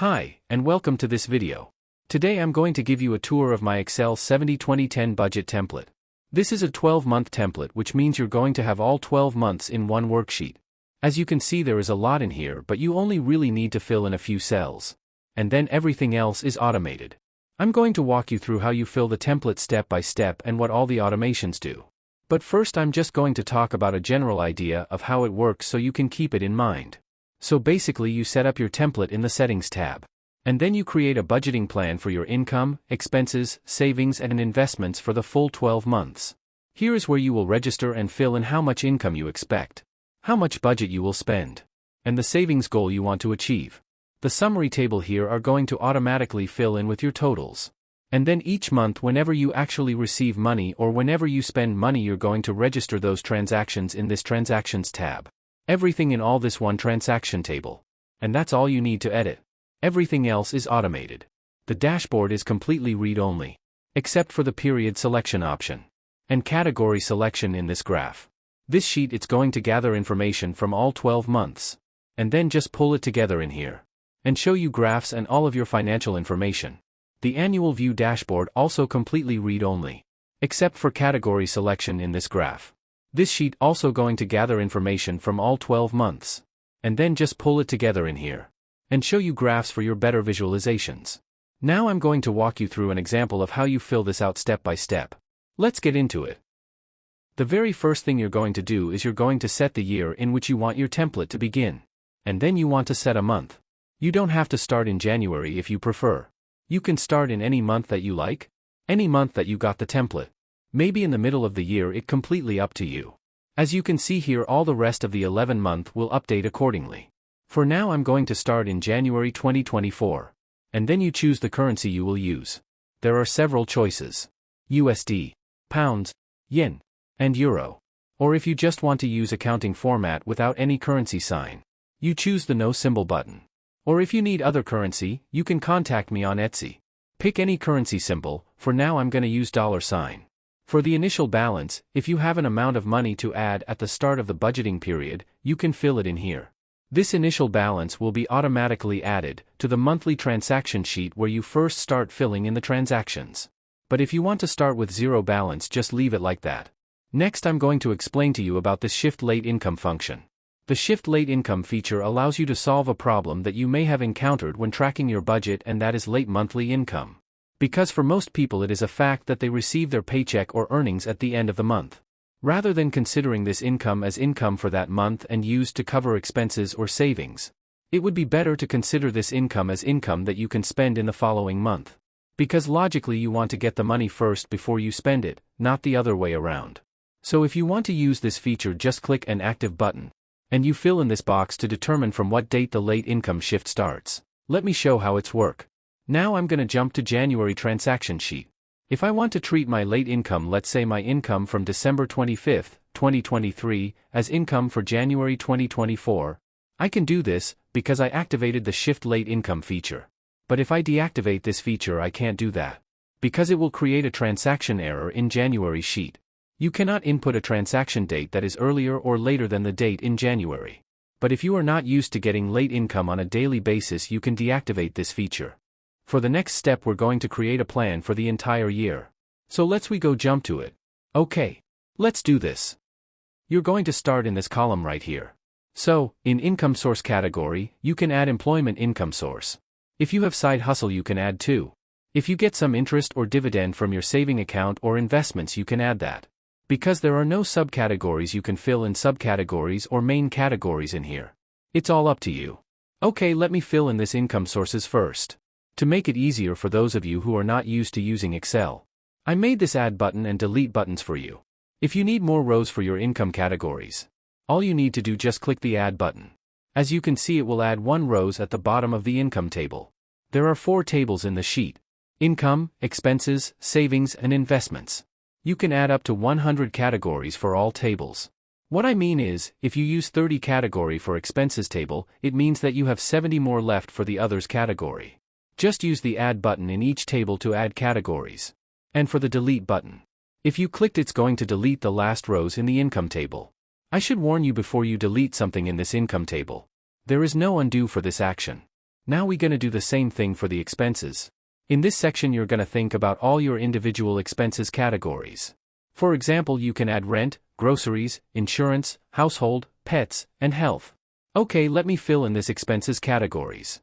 Hi, and welcome to this video. Today I'm going to give you a tour of my Excel 70-20-10 budget template. This is a 12-month template, which means you're going to have all 12 months in one worksheet. As you can see, there is a lot in here, but you only really need to fill in a few cells. And then everything else is automated. I'm going to walk you through how you fill the template step by step and what all the automations do. But first I'm just going to talk about a general idea of how it works so you can keep it in mind. So basically you set up your template in the Settings tab. And then you create a budgeting plan for your income, expenses, savings and investments for the full 12 months. Here is where you will register and fill in how much income you expect, how much budget you will spend, and the savings goal you want to achieve. The summary table here are going to automatically fill in with your totals. And then each month, whenever you actually receive money or whenever you spend money, you're going to register those transactions in this Transactions tab. Everything in all this one transaction table. And that's all you need to edit. Everything else is automated. The dashboard is completely read-only, except for the period selection option and category selection in this graph. This sheet, it's going to gather information from all 12 months, and then just pull it together in here, and show you graphs and all of your financial information. The annual view dashboard also completely read-only, except for category selection in this graph. This sheet also going to gather information from all 12 months, and then just pull it together in here, and show you graphs for your better visualizations. Now I'm going to walk you through an example of how you fill this out step by step. Let's get into it. The very first thing you're going to do is you're going to set the year in which you want your template to begin. And then you want to set a month. You don't have to start in January if you prefer. You can start in any month that you like, any month that you got the template. Maybe in the middle of the year, it's completely up to you. As you can see here, all the rest of the 11 month will update accordingly. For now I'm going to start in January 2024. And then you choose the currency you will use. There are several choices: USD, pounds, yen, and euro. Or if you just want to use accounting format without any currency sign, you choose the no symbol button. Or if you need other currency, you can contact me on Etsy. Pick any currency symbol. For now I'm going to use $sign. For the initial balance, if you have an amount of money to add at the start of the budgeting period, you can fill it in here. This initial balance will be automatically added to the monthly transaction sheet where you first start filling in the transactions. But if you want to start with zero balance, just leave it like that. Next I'm going to explain to you about the Shift Late Income function. The Shift Late Income feature allows you to solve a problem that you may have encountered when tracking your budget, and that is late monthly income. Because for most people it is a fact that they receive their paycheck or earnings at the end of the month. Rather than considering this income as income for that month and used to cover expenses or savings, it would be better to consider this income as income that you can spend in the following month. Because logically you want to get the money first before you spend it, not the other way around. So if you want to use this feature, just click an active button, and you fill in this box to determine from what date the late income shift starts. Let me show how it's work. Now I'm going to jump to January transaction sheet. If I want to treat my late income, let's say my income from December 25th, 2023, as income for January 2024, I can do this because I activated the Shift Late Income feature. But if I deactivate this feature, I can't do that, because it will create a transaction error in January sheet. You cannot input a transaction date that is earlier or later than the date in January. But if you are not used to getting late income on a daily basis, you can deactivate this feature. For the next step, we're going to create a plan for the entire year. So let's go jump to it. Okay, let's do this. You're going to start in this column right here. So, in income source category, you can add employment income source. If you have side hustle, you can add too. If you get some interest or dividend from your saving account or investments, you can add that. Because there are no subcategories, you can fill in subcategories or main categories in here. It's all up to you. Okay, let me fill in this income sources first. To make it easier for those of you who are not used to using Excel, I made this add button and delete buttons for you. If you need more rows for your income categories, all you need to do, just click the add button. As you can see, it will add 1 rows at the bottom of the income table. There are 4 tables in the sheet: income, expenses, savings, and investments. You can add up to 100 categories for all tables. What I mean is, if you use 30 category for expenses table, it means that you have 70 more left for the others category. Just use the add button in each table to add categories. And for the delete button, if you clicked, it's going to delete the last rows in the income table. I should warn you before you delete something in this income table. There is no undo for this action. Now we're gonna do the same thing for the expenses. In this section you're gonna think about all your individual expenses categories. For example, you can add rent, groceries, insurance, household, pets, and health. Okay, let me fill in this expenses categories.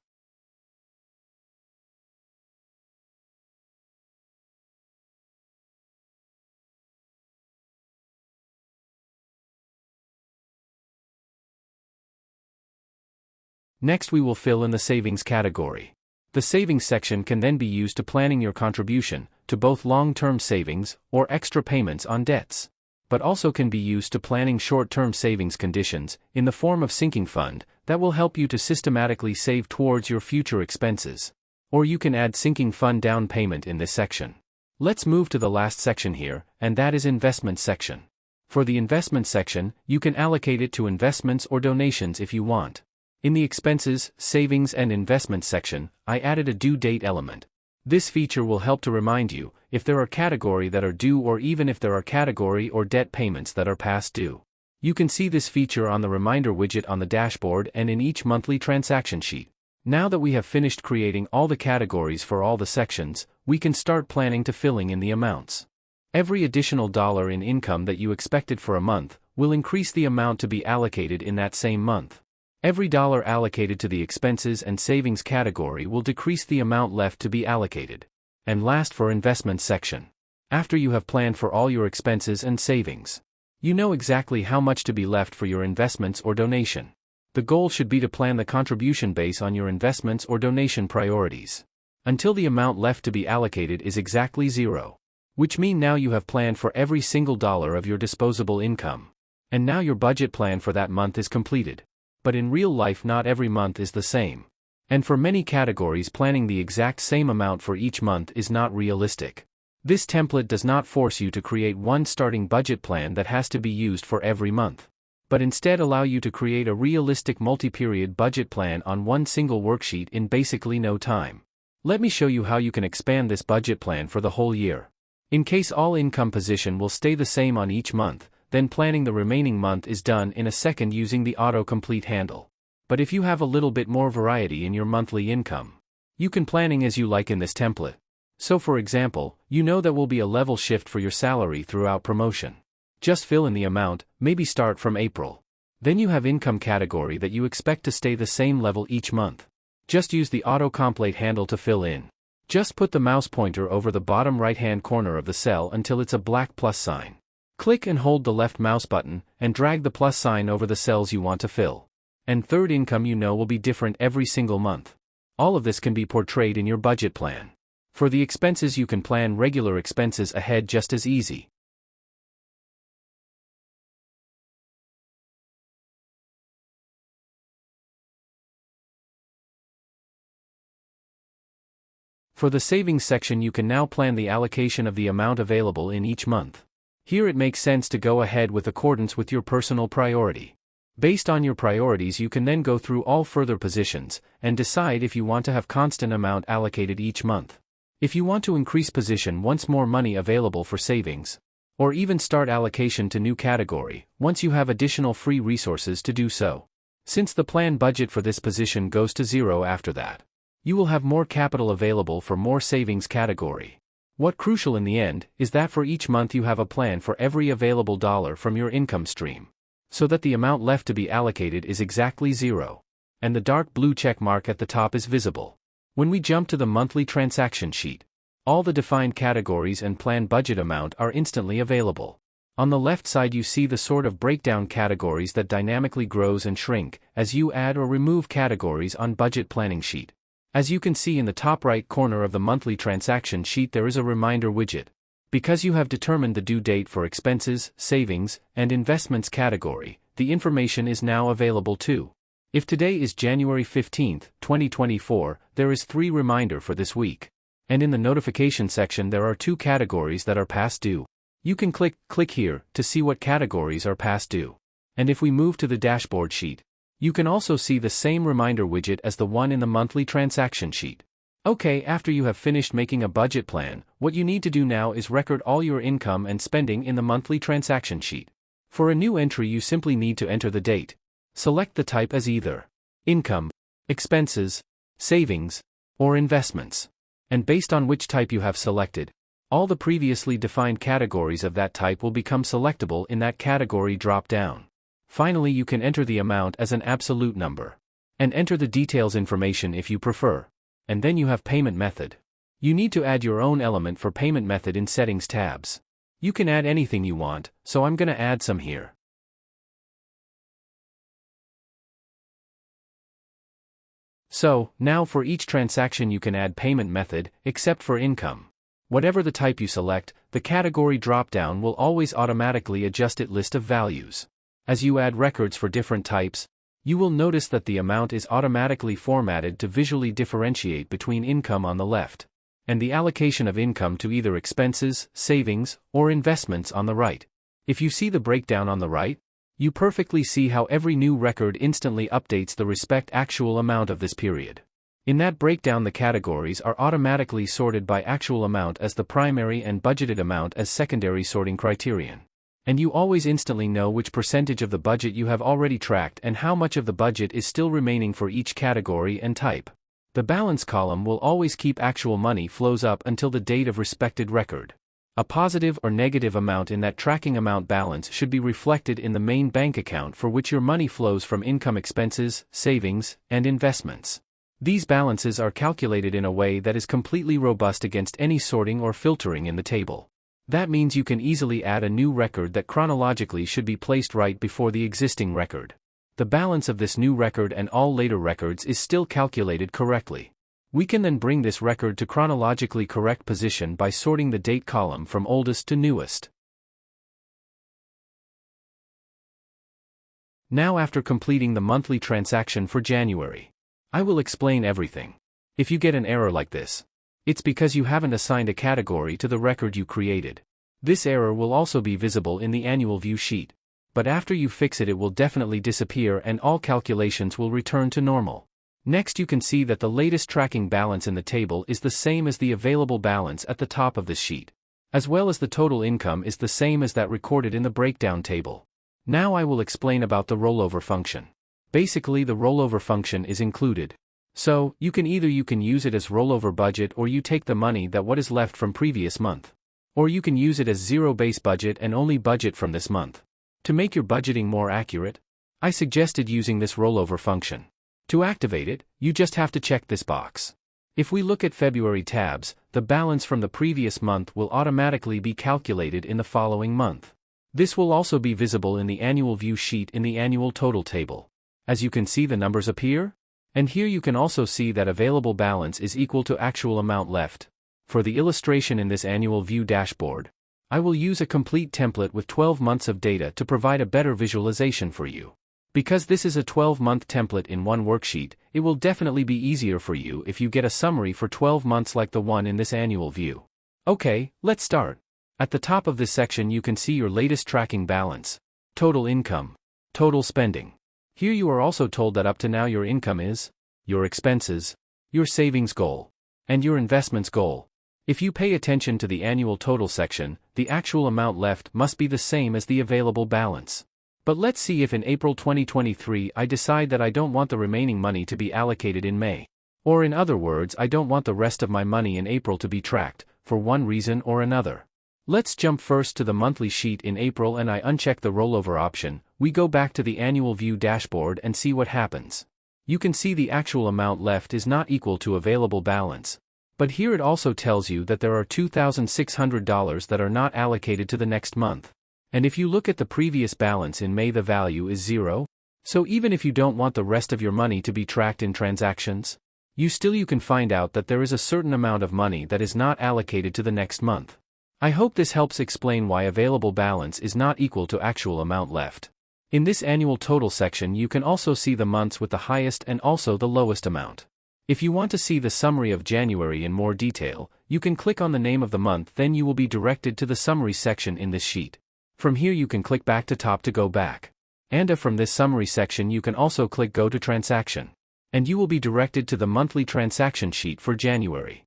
Next we will fill in the savings category. The savings section can then be used to planning your contribution to both long-term savings or extra payments on debts, but also can be used to planning short-term savings conditions in the form of sinking fund that will help you to systematically save towards your future expenses. Or you can add sinking fund down payment in this section. Let's move to the last section here, and that is investment section. For the investment section, you can allocate it to investments or donations if you want. In the expenses, savings and investment section, I added a due date element. This feature will help to remind you if there are categories that are due or even if there are category or debt payments that are past due. You can see this feature on the reminder widget on the dashboard and in each monthly transaction sheet. Now that we have finished creating all the categories for all the sections, we can start planning to filling in the amounts. Every additional dollar in income that you expected for a month will increase the amount to be allocated in that same month. Every dollar allocated to the expenses and savings category will decrease the amount left to be allocated. And last, for investment section. After you have planned for all your expenses and savings, you know exactly how much to be left for your investments or donation. The goal should be to plan the contribution base on your investments or donation priorities, until the amount left to be allocated is exactly zero. Which means now you have planned for every single dollar of your disposable income. And now your budget plan for that month is completed. But in real life not every month is the same. And for many categories planning the exact same amount for each month is not realistic. This template does not force you to create one starting budget plan that has to be used for every month, but instead allow you to create a realistic multi-period budget plan on one single worksheet in basically no time. Let me show you how you can expand this budget plan for the whole year. In case all income position will stay the same on each month, then planning the remaining month is done in a second using the autocomplete handle. But if you have a little bit more variety in your monthly income, you can planning as you like in this template. So for example, you know that will be a level shift for your salary throughout promotion. Just fill in the amount, maybe start from April. Then you have income category that you expect to stay the same level each month. Just use the autocomplete handle to fill in. Just put the mouse pointer over the bottom right-hand corner of the cell until it's a black plus sign. Click and hold the left mouse button, and drag the plus sign over the cells you want to fill. And third income you know will be different every single month. All of this can be portrayed in your budget plan. For the expenses you can plan regular expenses ahead just as easy. For the savings section you can now plan the allocation of the amount available in each month. Here it makes sense to go ahead with accordance with your personal priority. Based on your priorities you can then go through all further positions, and decide if you want to have constant amount allocated each month. If you want to increase position once more money available for savings, or even start allocation to new category, once you have additional free resources to do so. Since the planned budget for this position goes to zero after that, you will have more capital available for more savings category. What crucial in the end is that for each month you have a plan for every available dollar from your income stream, so that the amount left to be allocated is exactly zero, and the dark blue check mark at the top is visible. When we jump to the monthly transaction sheet, all the defined categories and planned budget amount are instantly available. On the left side you see the sort of breakdown categories that dynamically grows and shrink as you add or remove categories on budget planning sheet. As you can see in the top right corner of the monthly transaction sheet there is a reminder widget. Because you have determined the due date for expenses, savings, and investments category, the information is now available too. If today is January 15th, 2024, there is 3 reminder for this week. And in the notification section there are 2 categories that are past due. You can click here to see what categories are past due. And if we move to the dashboard sheet, you can also see the same reminder widget as the one in the monthly transaction sheet. Okay, after you have finished making a budget plan, what you need to do now is record all your income and spending in the monthly transaction sheet. For a new entry you simply need to enter the date. Select the type as either income, expenses, savings, or investments. And based on which type you have selected, all the previously defined categories of that type will become selectable in that category drop-down. Finally, you can enter the amount as an absolute number. And enter the details information if you prefer. And then you have payment method. You need to add your own element for payment method in Settings tabs. You can add anything you want, so I'm gonna add some here. So, now for each transaction you can add payment method, except for income. Whatever the type you select, the category drop-down will always automatically adjust its list of values. As you add records for different types, you will notice that the amount is automatically formatted to visually differentiate between income on the left, and the allocation of income to either expenses, savings, or investments on the right. If you see the breakdown on the right, you perfectly see how every new record instantly updates the respect actual amount of this period. In that breakdown, the categories are automatically sorted by actual amount as the primary and budgeted amount as secondary sorting criterion. And you always instantly know which percentage of the budget you have already tracked and how much of the budget is still remaining for each category and type. The balance column will always keep actual money flows up until the date of respected record. A positive or negative amount in that tracking amount balance should be reflected in the main bank account for which your money flows from income, expenses, savings, and investments. These balances are calculated in a way that is completely robust against any sorting or filtering in the table. That means you can easily add a new record that chronologically should be placed right before the existing record. The balance of this new record and all later records is still calculated correctly. We can then bring this record to chronologically correct position by sorting the date column from oldest to newest. Now, after completing the monthly transaction for January, I will explain everything. If you get an error like this, it's because you haven't assigned a category to the record you created. This error will also be visible in the annual view sheet. But after you fix it, it will definitely disappear and all calculations will return to normal. Next, you can see that the latest tracking balance in the table is the same as the available balance at the top of this sheet, as well as the total income is the same as that recorded in the breakdown table. Now I will explain about the rollover function. Basically, the rollover function is included. So, you can use it as rollover budget, or you take the money that what is left from previous month. Or you can use it as zero base budget and only budget from this month. To make your budgeting more accurate, I suggested using this rollover function. To activate it, you just have to check this box. If we look at February tabs, the balance from the previous month will automatically be calculated in the following month. This will also be visible in the annual view sheet in the annual total table. As you can see, the numbers appear. And here you can also see that available balance is equal to actual amount left. For the illustration in this annual view dashboard, I will use a complete template with 12 months of data to provide a better visualization for you. Because this is a 12-month template in one worksheet, it will definitely be easier for you if you get a summary for 12 months like the one in this annual view. Okay, let's start. At the top of this section you can see your latest tracking balance, total income, total spending. Here you are also told that up to now your income is, your expenses, your savings goal, and your investments goal. If you pay attention to the annual total section, the actual amount left must be the same as the available balance. But let's see if in April 2023 I decide that I don't want the remaining money to be allocated in May. Or in other words, I don't want the rest of my money in April to be tracked, for one reason or another. Let's jump first to the monthly sheet in April and I uncheck the rollover option. We go back to the annual view dashboard and see what happens. You can see the actual amount left is not equal to available balance. But here it also tells you that there are $2,600 that are not allocated to the next month. And if you look at the previous balance in May, the value is 0. So even if you don't want the rest of your money to be tracked in transactions, you can find out that there is a certain amount of money that is not allocated to the next month. I hope this helps explain why available balance is not equal to actual amount left. In this annual total section you can also see the months with the highest and also the lowest amount. If you want to see the summary of January in more detail, you can click on the name of the month, then you will be directed to the summary section in this sheet. From here you can click back to top to go back. And from this summary section you can also click go to transaction. And you will be directed to the monthly transaction sheet for January.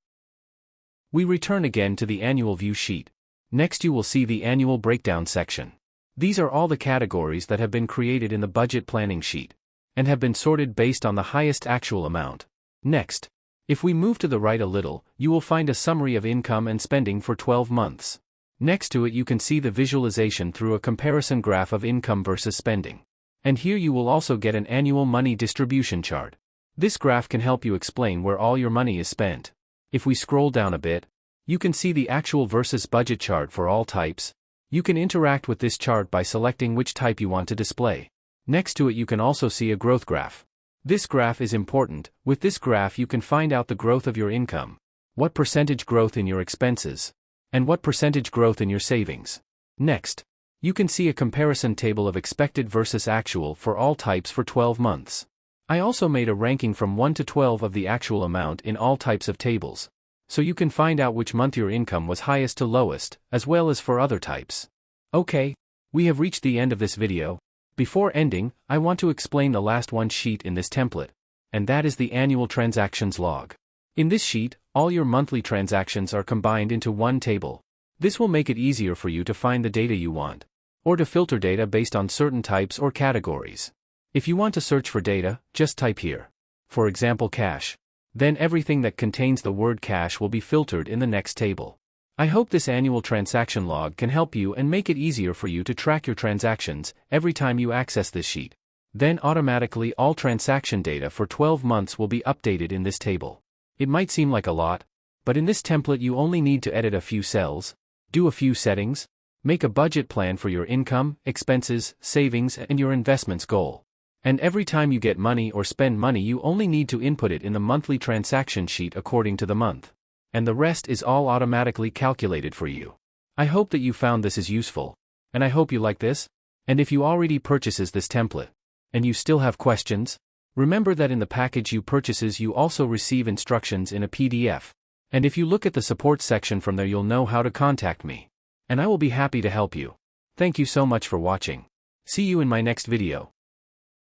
We return again to the annual view sheet. Next you will see the annual breakdown section. These are all the categories that have been created in the budget planning sheet, and have been sorted based on the highest actual amount. Next, if we move to the right a little, you will find a summary of income and spending for 12 months. Next to it you can see the visualization through a comparison graph of income versus spending. And here you will also get an annual money distribution chart. This graph can help you explain where all your money is spent. If we scroll down a bit, you can see the actual versus budget chart for all types. You can interact with this chart by selecting which type you want to display. Next to it you can also see a growth graph. This graph is important. With this graph you can find out the growth of your income, what percentage growth in your expenses, and what percentage growth in your savings. Next, you can see a comparison table of expected versus actual for all types for 12 months. I also made a ranking from 1 to 12 of the actual amount in all types of tables, so you can find out which month your income was highest to lowest, as well as for other types. Okay, we have reached the end of this video. Before ending, I want to explain the last one sheet in this template, and that is the annual transactions log. In this sheet, all your monthly transactions are combined into one table. This will make it easier for you to find the data you want, or to filter data based on certain types or categories. If you want to search for data, just type here, for example cash. Then everything that contains the word cash will be filtered in the next table. I hope this annual transaction log can help you and make it easier for you to track your transactions every time you access this sheet. Then automatically all transaction data for 12 months will be updated in this table. It might seem like a lot, but in this template you only need to edit a few cells, do a few settings, make a budget plan for your income, expenses, savings, and your investments goal. And every time you get money or spend money you only need to input it in the monthly transaction sheet according to the month. And the rest is all automatically calculated for you. I hope that you found this is useful, and I hope you like this. And if you already purchases this template, and you still have questions, remember that in the package you purchases you also receive instructions in a PDF. And if you look at the support section from there you'll know how to contact me. And I will be happy to help you. Thank you so much for watching. See you in my next video.